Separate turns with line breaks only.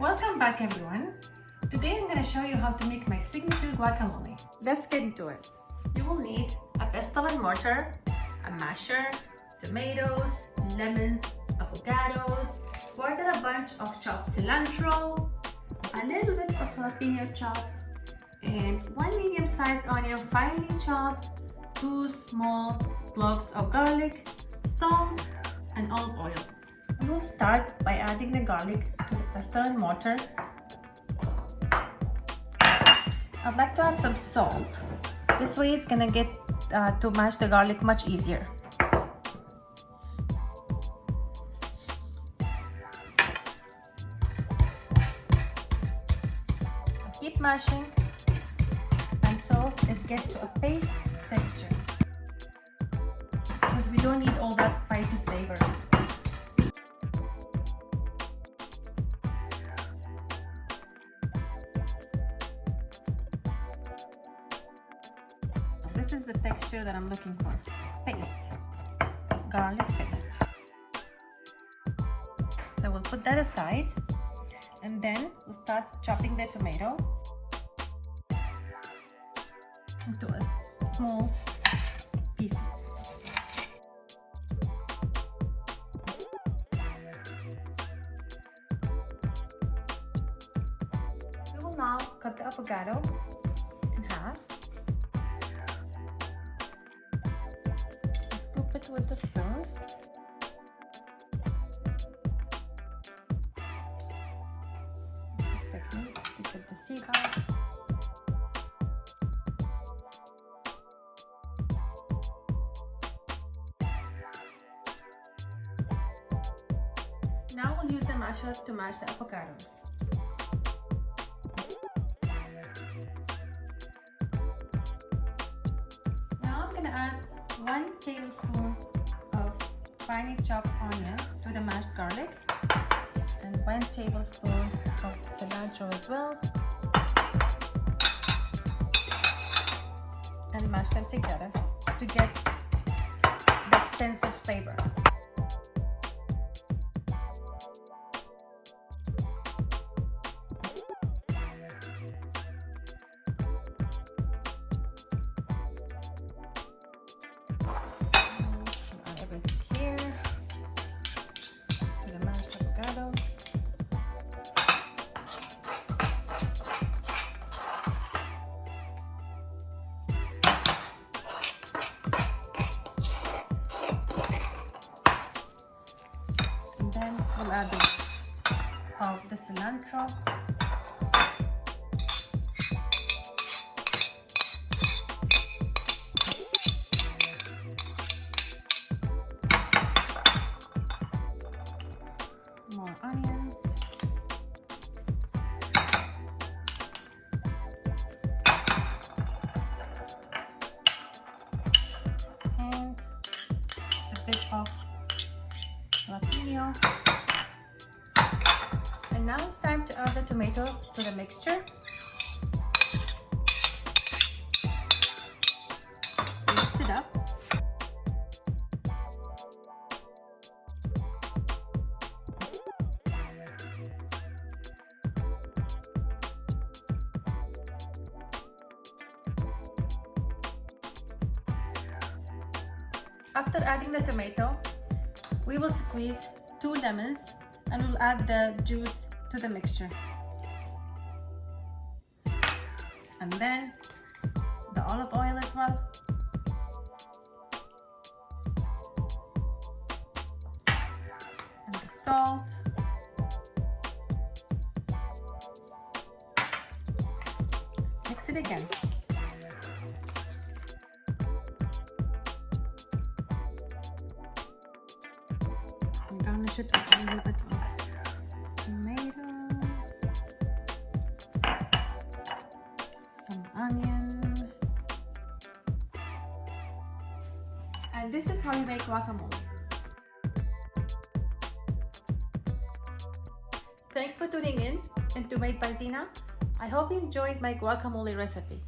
Welcome back everyone. Today I'm going to show you how to make my signature guacamole. Let's get into it. You will need a pestle and mortar, a masher, tomatoes, lemons, avocados, quarter a bunch of chopped cilantro, a little bit of jalapeno chopped, and one medium-sized onion finely chopped, 2 small cloves of garlic, salt, and olive oil. We will start by adding the garlic to the pestle and mortar. I'd like to add some salt. This way it's gonna get to mash the garlic much easier. Keep mashing until it gets to a paste texture, because we don't need all that spicy flavor. This is the texture that I'm looking for. Paste. Garlic paste. So we'll put that aside, and then we'll start chopping the tomato into small pieces. We will now cut the avocado in half. Scoop it with the spoon. This technique to get the seed out. Now we'll use the masher to mash the avocados. Now I'm going to add 1 tablespoon of finely chopped onion to the mashed garlic, and 1 tablespoon of cilantro as well, and mash them together to get the extensive flavor. Then we'll add the rest of the cilantro. More onions. And a bit of jalapeno. And now it's time to add the tomato to the mixture. Mix it up. After adding the tomato, we will squeeze 2 lemons and we'll add the juice to the mixture. And then the olive oil as well. And the salt. Mix it again. Garnish it with a little bit of tomato, some onion, and this is how you make guacamole. Thanks for tuning in into Made by Zina. I hope you enjoyed my guacamole recipe.